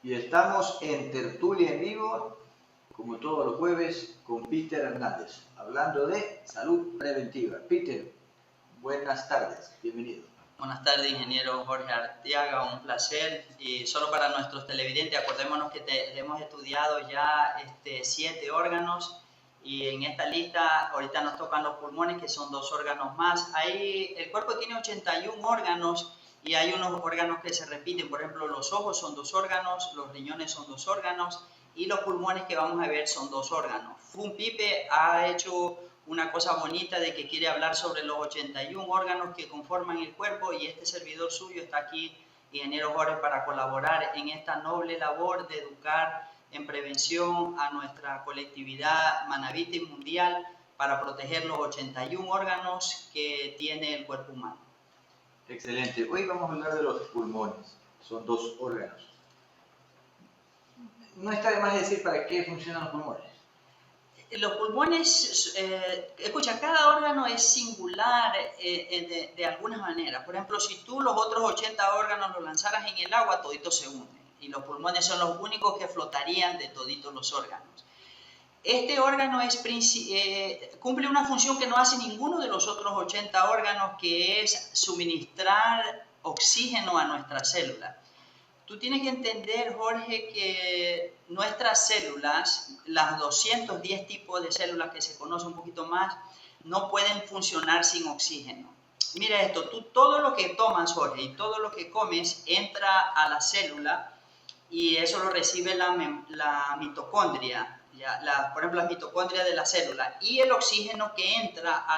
Y estamos en tertulia en vivo, como todos los jueves, con Peter Hernández, hablando de salud preventiva. Peter, buenas tardes, bienvenido. Buenas tardes, ingeniero Jorge Arteaga, un placer. Y solo para nuestros televidentes, acordémonos que hemos estudiado ya 7 órganos y en esta lista ahorita nos tocan los pulmones, que son 2 órganos más. Ahí el cuerpo tiene 81 órganos y hay unos órganos que se repiten. Por ejemplo, los ojos son 2 órganos, los riñones son 2 órganos y los pulmones que vamos a ver son 2 órganos. Fun Pipe ha hecho una cosa bonita de que quiere hablar sobre los 81 órganos que conforman el cuerpo, y este servidor suyo está aquí, ingeniero Jorge, para colaborar en esta noble labor de educar en prevención a nuestra colectividad manabita y mundial para proteger los 81 órganos que tiene el cuerpo humano. Excelente. Hoy vamos a hablar de los pulmones. Son 2 órganos. No está de más decir para qué funcionan los pulmones. Los pulmones, escucha, cada órgano es singular de alguna manera. Por ejemplo, si tú los otros 80 órganos los lanzaras en el agua, toditos se hunden. Y los pulmones son los únicos que flotarían de toditos los órganos. Este órgano cumple una función que no hace ninguno de los otros 80 órganos, que es suministrar oxígeno a nuestras células. Tú tienes que entender, Jorge, que nuestras células, las 210 tipos de células que se conocen un poquito más, no pueden funcionar sin oxígeno. Mira esto, tú todo lo que tomas, Jorge, y todo lo que comes entra a la célula y eso lo recibe la mitocondria, por ejemplo, las mitocondrias de la célula, y el oxígeno que entra a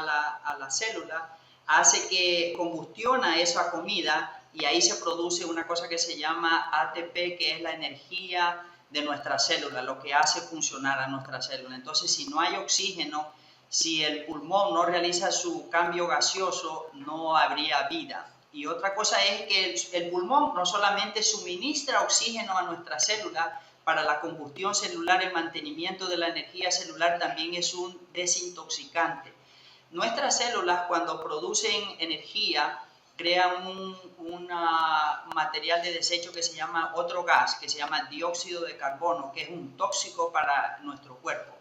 la célula hace que combustiona esa comida y ahí se produce una cosa que se llama ATP, que es la energía de nuestra célula, lo que hace funcionar a nuestra célula. Entonces, si no hay oxígeno, si el pulmón no realiza su cambio gaseoso, no habría vida. Y otra cosa es que el pulmón no solamente suministra oxígeno a nuestra célula para la combustión celular, el mantenimiento de la energía celular, también es un desintoxicante. Nuestras células, cuando producen energía, crean un material de desecho que se llama otro gas, que se llama dióxido de carbono, que es un tóxico para nuestro cuerpo.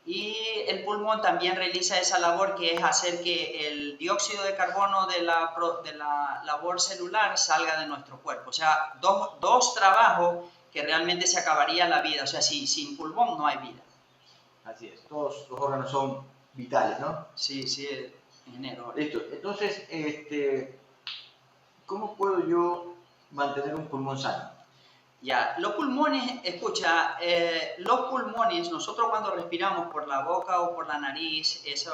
Y el pulmón también realiza esa labor, que es hacer que el dióxido de carbono de la labor celular salga de nuestro cuerpo. O sea, dos trabajos que realmente se acabaría la vida. O sea, sin pulmón no hay vida. Así es, todos los órganos son vitales, ¿no? Sí, ingeniero. Listo, entonces, ¿cómo puedo yo mantener un pulmón sano? Ya, los pulmones, escucha, los pulmones, nosotros cuando respiramos por la boca o por la nariz, eso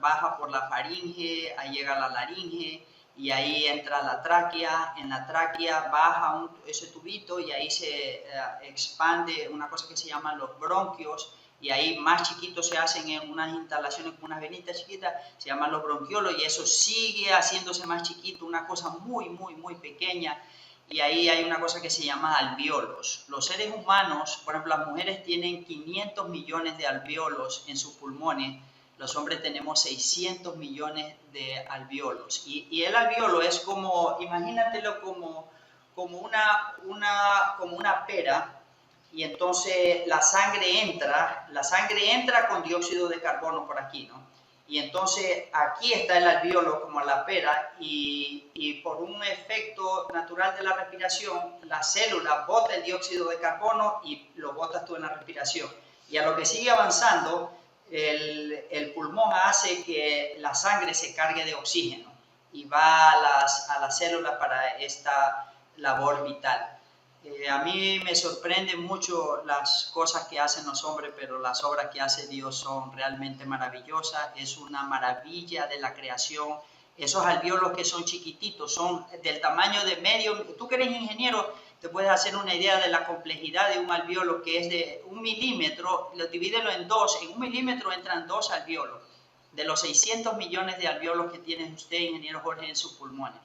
baja por la faringe, ahí llega a la laringe y ahí entra la tráquea. En la tráquea baja ese tubito y ahí se expande una cosa que se llama los bronquios, y ahí más chiquitos se hacen en unas instalaciones como unas venitas chiquitas, se llaman los bronquiolos, y eso sigue haciéndose más chiquito, una cosa muy, muy, muy pequeña. Y ahí hay una cosa que se llama alvéolos. Los seres humanos, por ejemplo, las mujeres tienen 500 millones de alvéolos en sus pulmones, los hombres tenemos 600 millones de alvéolos. Y el alvéolo es como, imagínatelo como una pera, y entonces la sangre entra con dióxido de carbono por aquí, ¿no? Y entonces aquí está el alvéolo como la pera, y por un efecto natural de la respiración, la célula bota el dióxido de carbono y lo botas tú en la respiración. Y a lo que sigue avanzando, el pulmón hace que la sangre se cargue de oxígeno y va a las células para esta labor vital. A mí me sorprenden mucho las cosas que hacen los hombres, pero las obras que hace Dios son realmente maravillosas. Es una maravilla de la creación. Esos alvéolos que son chiquititos, son del tamaño de medio. Tú que eres ingeniero, te puedes hacer una idea de la complejidad de un alvéolo, que es de 1 milímetro. Divídelo en 2. En 1 milímetro entran 2 alvéolos. De los 600 millones de alvéolos que tiene usted, ingeniero Jorge, en sus pulmones.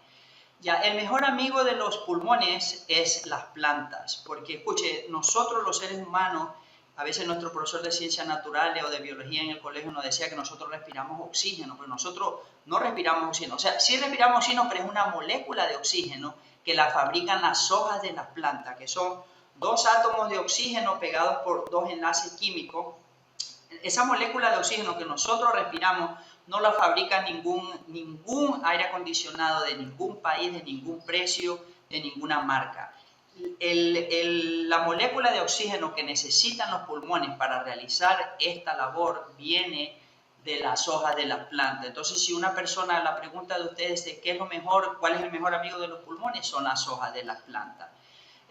Ya, el mejor amigo de los pulmones es las plantas, porque escuche, nosotros los seres humanos, a veces nuestro profesor de ciencias naturales o de biología en el colegio nos decía que nosotros respiramos oxígeno, pero nosotros no respiramos oxígeno. O sea, sí respiramos oxígeno, pero es una molécula de oxígeno que la fabrican las hojas de las plantas, que son dos átomos de oxígeno pegados por dos enlaces químicos. Esa molécula de oxígeno que nosotros respiramos no la fabrica ningún aire acondicionado de ningún país, de ningún precio, de ninguna marca. La molécula de oxígeno que necesitan los pulmones para realizar esta labor viene de las hojas de las plantas. Entonces, si una persona, la pregunta de ustedes es ¿qué es lo mejor? ¿Cuál es el mejor amigo de los pulmones? Son las hojas de las plantas.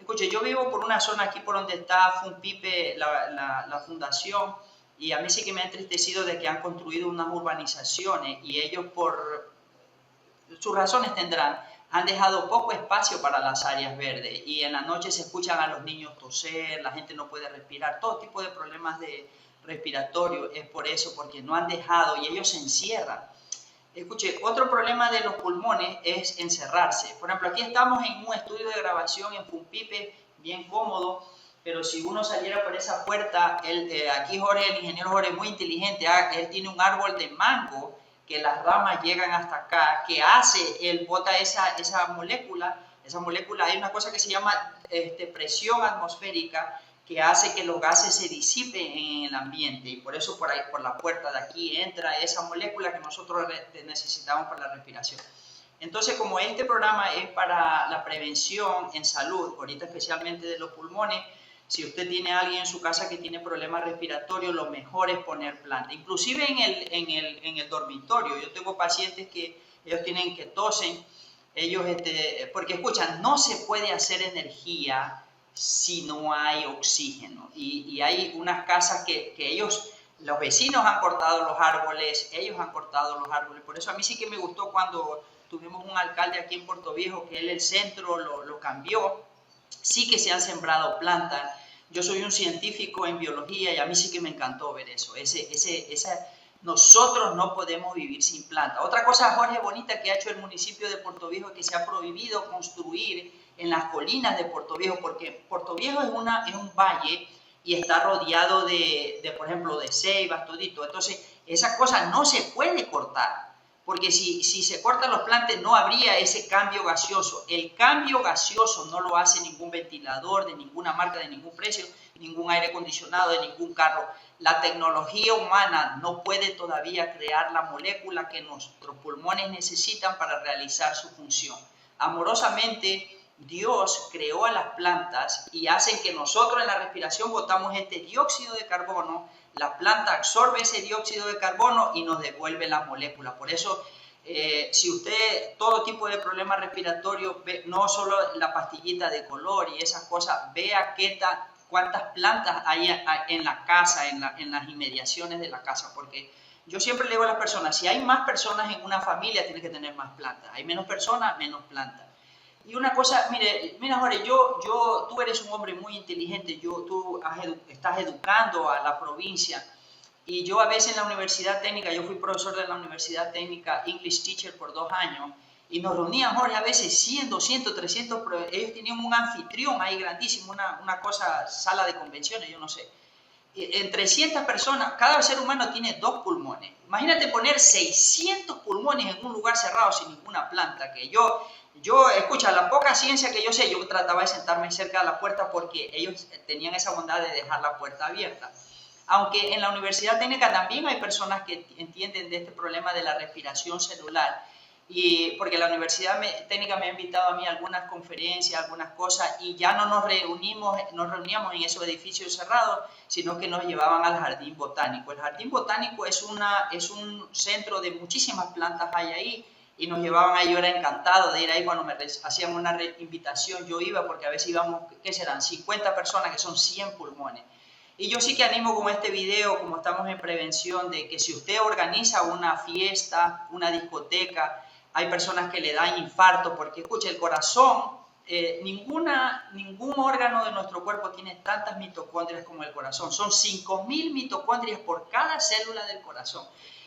Escuche, yo vivo por una zona aquí por donde está Funpipe, la fundación, y a mí sí que me ha entristecido de que han construido unas urbanizaciones y ellos por sus razones tendrán, han dejado poco espacio para las áreas verdes y en la noche se escuchan a los niños toser, la gente no puede respirar, todo tipo de problemas respiratorios es por eso, porque no han dejado y ellos se encierran. Escuche, otro problema de los pulmones es encerrarse. Por ejemplo, aquí estamos en un estudio de grabación en Funpipe, bien cómodo, pero si uno saliera por esa puerta, aquí Jorge, el ingeniero Jorge, es muy inteligente, él tiene un árbol de mango que las ramas llegan hasta acá, que hace, él bota esa molécula, hay una cosa que se llama presión atmosférica, que hace que los gases se disipen en el ambiente y por eso por ahí, por la puerta de aquí entra esa molécula que nosotros necesitamos para la respiración. Entonces, como este programa es para la prevención en salud, ahorita especialmente de los pulmones, si usted tiene a alguien en su casa que tiene problemas respiratorios, lo mejor es poner planta. Inclusive en el dormitorio, yo tengo pacientes que ellos tienen que tosen, ellos, porque escuchan, no se puede hacer energía si no hay oxígeno. Y hay unas casas que ellos, los vecinos han cortado los árboles, ellos han cortado los árboles. Por eso a mí sí que me gustó cuando tuvimos un alcalde aquí en Puerto Viejo que él el centro lo cambió. Sí que se han sembrado plantas. Yo soy un científico en biología y a mí sí que me encantó ver eso. Nosotros no podemos vivir sin planta. Otra cosa, Jorge, bonita que ha hecho el municipio de Puerto Viejo es que se ha prohibido construir en las colinas de Puerto Viejo, porque Puerto Viejo es un valle y está rodeado por ejemplo, de ceibas, todito. Entonces, esa cosa no se puede cortar, porque si se cortan los plantes no habría ese cambio gaseoso. El cambio gaseoso no lo hace ningún ventilador de ninguna marca, de ningún precio, ningún aire acondicionado, de ningún carro. La tecnología humana no puede todavía crear la molécula que nuestros pulmones necesitan para realizar su función. Amorosamente, Dios creó a las plantas y hace que nosotros en la respiración botamos este dióxido de carbono, la planta absorbe ese dióxido de carbono y nos devuelve la molécula. Por eso, si usted, todo tipo de problemas respiratorios, no solo la pastillita de color y esas cosas, vea cuántas plantas hay en la casa, en las inmediaciones de la casa, porque yo siempre le digo a las personas, si hay más personas en una familia, tiene que tener más plantas. Hay menos personas, menos plantas. Y una cosa, mira Jorge, tú eres un hombre muy inteligente, tú estás educando a la provincia y yo a veces en la universidad técnica, yo fui profesor de la universidad técnica, English teacher por 2 años, y nos reunían, Jorge, a veces 100, 200, 300, ellos tenían un anfitrión ahí grandísimo, una cosa, sala de convenciones, yo no sé. En 300 personas, cada ser humano tiene 2 pulmones. Imagínate poner 600 pulmones en un lugar cerrado sin ninguna planta, que escucha, la poca ciencia que yo sé, yo trataba de sentarme cerca de la puerta porque ellos tenían esa bondad de dejar la puerta abierta. Aunque en la universidad técnica también hay personas que entienden de este problema de la respiración celular, porque la universidad técnica me ha invitado a mí a algunas conferencias, algunas cosas, y ya no nos reuníamos en esos edificios cerrados, sino que nos llevaban al jardín botánico. El jardín botánico es un centro de muchísimas plantas hay ahí, y nos llevaban ahí. Yo era encantado de ir ahí cuando me hacían una invitación, yo iba porque a veces íbamos, ¿qué serán? 50 personas, que son 100 pulmones. Y yo sí que animo con este video, como estamos en prevención, de que si usted organiza una fiesta, una discoteca, hay personas que le dan infarto, porque escuche, el corazón, ningún órgano de nuestro cuerpo tiene tantas mitocondrias como el corazón. Son 5.000 mitocondrias por cada célula del corazón.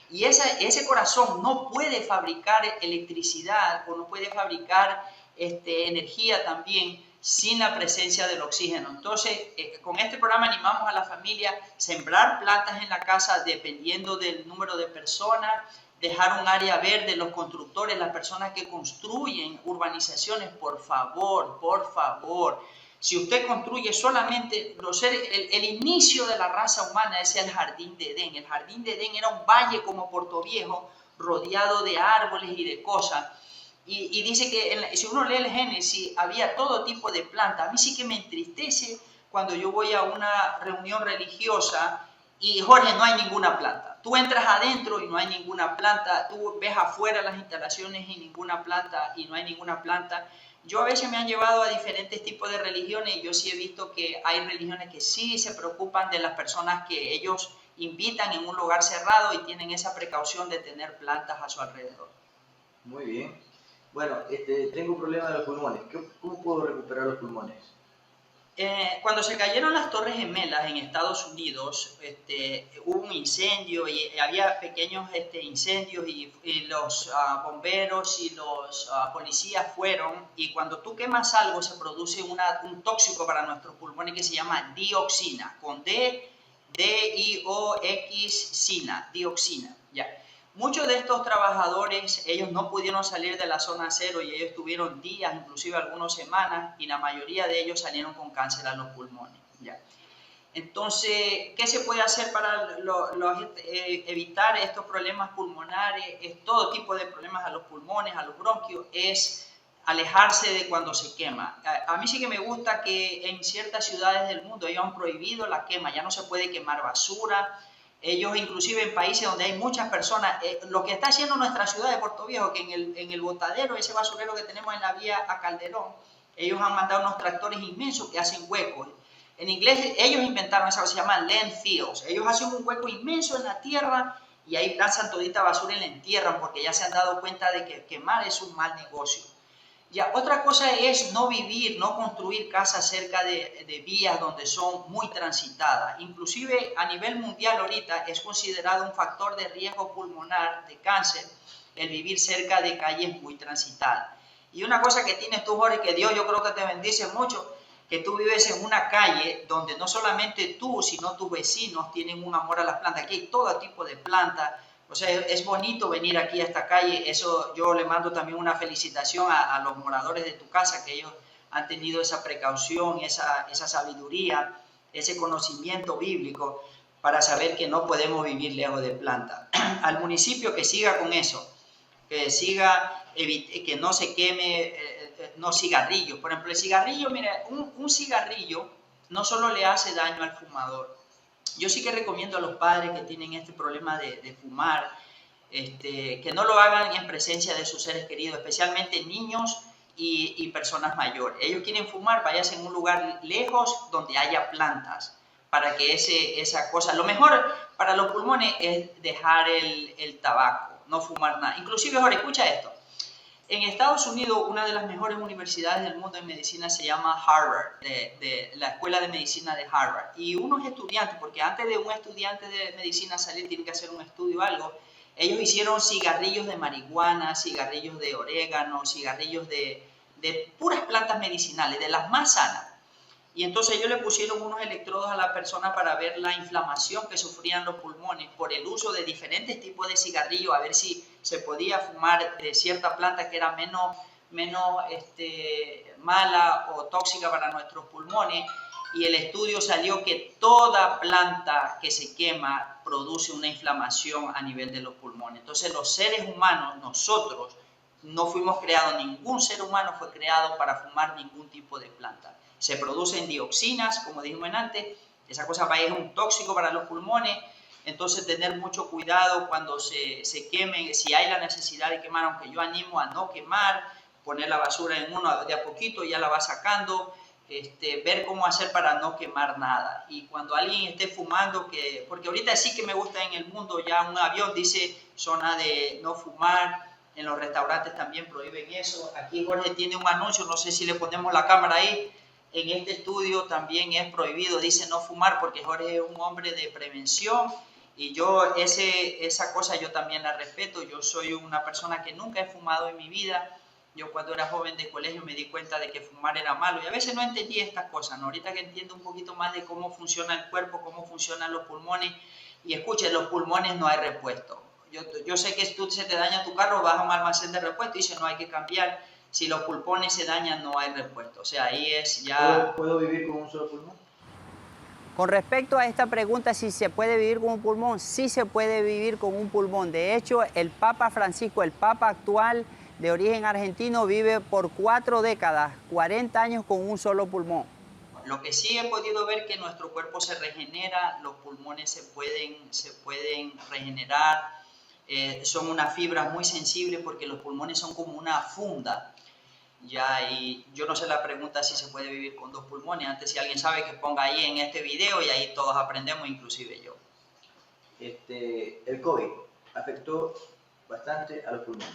Y ese corazón no puede fabricar electricidad o no puede fabricar energía también sin la presencia del oxígeno. Entonces, con este programa animamos a la familia a sembrar plantas en la casa dependiendo del número de personas, dejar un área verde. Los constructores, las personas que construyen urbanizaciones, por favor, Si usted construye solamente los seres, el inicio de la raza humana es el jardín de Edén. El jardín de Edén era un valle como Portoviejo, rodeado de árboles y de cosas. Y dice que si uno lee el Génesis, había todo tipo de plantas. A mí sí que me entristece cuando yo voy a una reunión religiosa y, Jorge, no hay ninguna planta. Tú entras adentro y no hay ninguna planta. Tú ves afuera las instalaciones y ninguna planta, y no hay ninguna planta. Yo a veces me han llevado a diferentes tipos de religiones y yo sí he visto que hay religiones que sí se preocupan de las personas que ellos invitan en un lugar cerrado y tienen esa precaución de tener plantas a su alrededor. Muy bien. Bueno, tengo un problema de los pulmones. ¿Cómo puedo recuperar los pulmones? Cuando se cayeron las Torres Gemelas en Estados Unidos, hubo un incendio y había pequeños incendios y los bomberos y los policías fueron, y cuando tú quemas algo se produce un tóxico para nuestros pulmones que se llama dioxina, con D-I-O-X-cina, dioxina, ya. Muchos de estos trabajadores, ellos no pudieron salir de la zona cero y ellos tuvieron días, inclusive algunas semanas, y la mayoría de ellos salieron con cáncer a los pulmones. ¿Ya? Entonces, ¿qué se puede hacer para evitar estos problemas pulmonares? Todo tipo de problemas a los pulmones, a los bronquios, es alejarse de cuando se quema. A mí sí que me gusta que en ciertas ciudades del mundo ellos han prohibido la quema, ya no se puede quemar basura. Ellos, inclusive en países donde hay muchas personas, lo que está haciendo nuestra ciudad de Portoviejo, que en el botadero, ese basurero que tenemos en la vía a Calderón, ellos han mandado unos tractores inmensos que hacen huecos. En inglés, ellos inventaron esa cosa, se llama landfills. Ellos hacen un hueco inmenso en la tierra y ahí lanzan todita basura y la entierran porque ya se han dado cuenta de que quemar es un mal negocio. Ya, otra cosa es no vivir, no construir casas cerca de vías donde son muy transitadas. Inclusive a nivel mundial ahorita es considerado un factor de riesgo pulmonar de cáncer el vivir cerca de calles muy transitadas. Y una cosa que tienes tú, Jorge, que Dios yo creo que te bendice mucho, que tú vives en una calle donde no solamente tú, sino tus vecinos tienen un amor a las plantas. Aquí hay todo tipo de plantas. O sea, es bonito venir aquí a esta calle. Eso yo le mando también una felicitación a los moradores de tu casa, que ellos han tenido esa precaución, esa sabiduría, ese conocimiento bíblico para saber que no podemos vivir lejos de plantas. Al municipio que siga con eso, que siga, que no se queme, no cigarrillos. Por ejemplo, el cigarrillo, mira, un cigarrillo no solo le hace daño al fumador. Yo sí que recomiendo a los padres que tienen este problema de fumar, que no lo hagan en presencia de sus seres queridos, especialmente niños y personas mayores. Ellos quieren fumar, váyanse en un lugar lejos donde haya plantas, para que esa cosa, lo mejor para los pulmones es dejar el tabaco, no fumar nada. Inclusive, ahora escucha esto. En Estados Unidos, una de las mejores universidades del mundo en medicina se llama Harvard, de la Escuela de Medicina de Harvard. Y unos estudiantes, porque antes de un estudiante de medicina salir tiene que hacer un estudio o algo, ellos hicieron cigarrillos de marihuana, cigarrillos de orégano, cigarrillos de puras plantas medicinales, de las más sanas. Y entonces ellos le pusieron unos electrodos a la persona para ver la inflamación que sufrían los pulmones por el uso de diferentes tipos de cigarrillos, a ver si se podía fumar de cierta planta que era menos mala o tóxica para nuestros pulmones. Y el estudio salió que toda planta que se quema produce una inflamación a nivel de los pulmones. Entonces los seres humanos, nosotros, no fuimos creados, ningún ser humano fue creado para fumar ningún tipo de planta. Se producen dioxinas, como dijimos antes, esa cosa es un tóxico para los pulmones, entonces tener mucho cuidado cuando se quemen, si hay la necesidad de quemar, aunque yo animo a no quemar, poner la basura en uno de a poquito, ya la va sacando, ver cómo hacer para no quemar nada. Y cuando alguien esté fumando, porque ahorita sí que me gusta en el mundo, ya un avión dice zona de no fumar, en los restaurantes también prohíben eso. Aquí Jorge tiene un anuncio, no sé si le ponemos la cámara ahí. En este estudio también es prohibido, dice no fumar, porque Jorge es un hombre de prevención y yo esa cosa yo también la respeto. Yo soy una persona que nunca he fumado en mi vida. Yo cuando era joven de colegio me di cuenta de que fumar era malo y a veces no entendía estas cosas, ¿no? Ahorita que entiendo un poquito más de cómo funciona el cuerpo, cómo funcionan los pulmones, y escuchen, los pulmones no hay repuesto. Yo sé que si tú se te daña tu carro, vas a un almacén de repuesto y dice no hay que cambiar. Si los pulmones se dañan, no hay repuesto. O sea, ahí es ya... ¿Puedo vivir con un solo pulmón? Con respecto a esta pregunta, si se puede vivir con un pulmón, sí se puede vivir con un pulmón. De hecho, el Papa Francisco, el Papa actual de origen argentino, vive por 4 décadas, 40 años con un solo pulmón. Lo que sí he podido ver que nuestro cuerpo se regenera, los pulmones se pueden regenerar, son unas fibras muy sensibles porque los pulmones son como una funda. Ya, y yo no sé la pregunta si se puede vivir con 2 pulmones. Antes, si alguien sabe, que ponga ahí en este video y ahí todos aprendemos, inclusive yo. El COVID afectó bastante a los pulmones.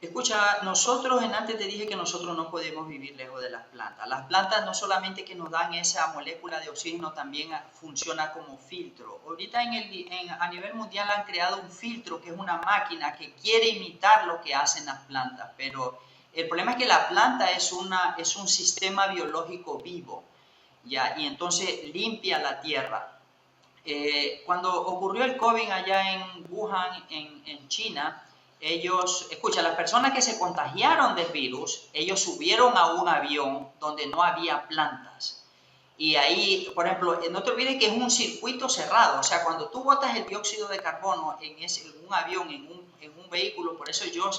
Escucha, nosotros antes te dije que nosotros no podemos vivir lejos de las plantas. Las plantas no solamente que nos dan esa molécula de oxígeno, también funciona como filtro. Ahorita a nivel mundial han creado un filtro que es una máquina que quiere imitar lo que hacen las plantas, pero el problema es que la planta es un sistema biológico vivo, ¿ya? Y entonces limpia la tierra. Cuando ocurrió el COVID allá en Wuhan, en China, las personas que se contagiaron del virus, ellos subieron a un avión donde no había plantas. Y ahí, por ejemplo, no te olvides que es un circuito cerrado. O sea, cuando tú botas el dióxido de carbono en un avión, en un vehículo, por eso yo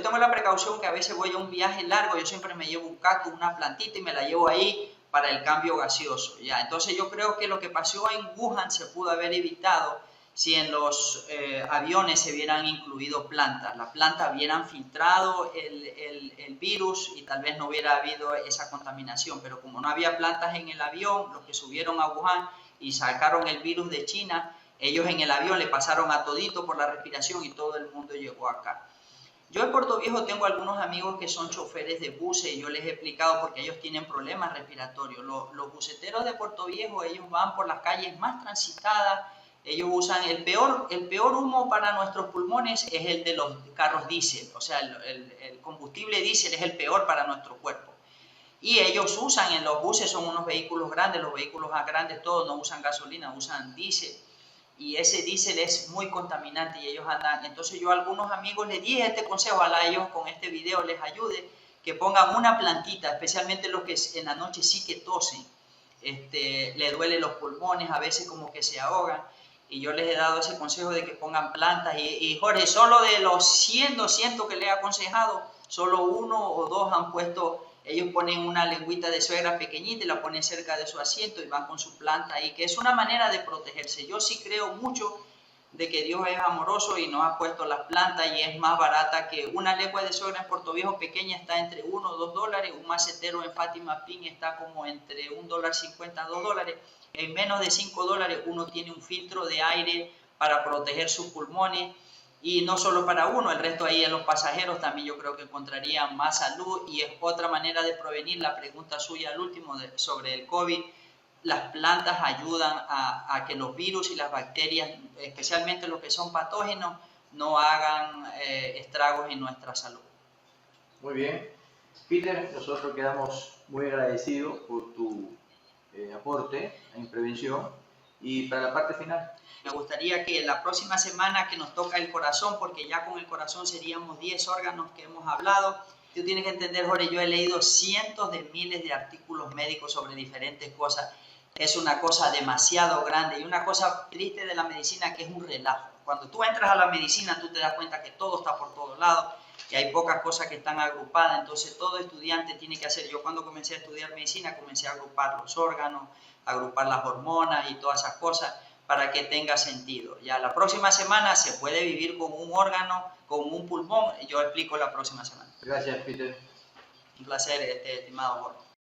tengo la precaución que a veces voy a un viaje largo, yo siempre me llevo un cactus, una plantita y me la llevo ahí para el cambio gaseoso, ¿ya? Entonces yo creo que lo que pasó en Wuhan se pudo haber evitado si en los aviones se hubieran incluido plantas. Las plantas hubieran filtrado el virus y tal vez no hubiera habido esa contaminación, pero como no había plantas en el avión, los que subieron a Wuhan y sacaron el virus de China, ellos en el avión le pasaron a todito por la respiración y todo el mundo llegó acá. Yo en Puerto Viejo tengo algunos amigos que son choferes de buses y yo les he explicado porque ellos tienen problemas respiratorios. Los buseteros de Puerto Viejo, ellos van por las calles más transitadas, ellos usan el peor humo para nuestros pulmones es el de los carros diésel, o sea, el combustible diésel es el peor para nuestro cuerpo. Y ellos usan en los buses, son unos vehículos grandes, los vehículos más grandes todos no usan gasolina, usan diésel. Y ese diésel es muy contaminante y ellos andan. Entonces yo a algunos amigos les di este consejo, ojalá ellos con este video les ayude, que pongan una plantita, especialmente los que en la noche sí que tosen, le duelen los pulmones, a veces como que se ahogan. Y yo les he dado ese consejo de que pongan plantas. Y Jorge, solo de los 100, 200 que le he aconsejado, solo 1 o 2 han puesto. Ellos ponen una lengüita de suegra pequeñita y la ponen cerca de su asiento y van con su planta ahí, que es una manera de protegerse. Yo sí creo mucho de que Dios es amoroso y nos ha puesto las plantas y es más barata que una lengua de suegra en Puerto Viejo pequeña está entre 1 o 2 dólares, un macetero en Fátima Pin está como entre $1.50 a $2. En menos de 5 dólares uno tiene un filtro de aire para proteger sus pulmones. Y no solo para uno, el resto ahí en los pasajeros también yo creo que encontrarían más salud y es otra manera de prevenir la pregunta suya al último sobre el COVID. Las plantas ayudan a que los virus y las bacterias, especialmente los que son patógenos, no hagan estragos en nuestra salud. Muy bien. Peter, nosotros quedamos muy agradecidos por tu aporte en prevención. Y para la parte final. Me gustaría que la próxima semana que nos toca el corazón, porque ya con el corazón seríamos 10 órganos que hemos hablado. Tú tienes que entender, Jorge, yo he leído cientos de miles de artículos médicos sobre diferentes cosas. Es una cosa demasiado grande y una cosa triste de la medicina que es un relajo. Cuando tú entras a la medicina, tú te das cuenta que todo está por todos lados y hay pocas cosas que están agrupadas. Entonces, todo estudiante tiene que hacer. Yo cuando comencé a estudiar medicina, comencé a agrupar los órganos, agrupar las hormonas y todas esas cosas para que tenga sentido. Ya la próxima semana se puede vivir con un órgano, con un pulmón. Yo explico la próxima semana. Gracias, Peter. Un placer, estimado Jorge.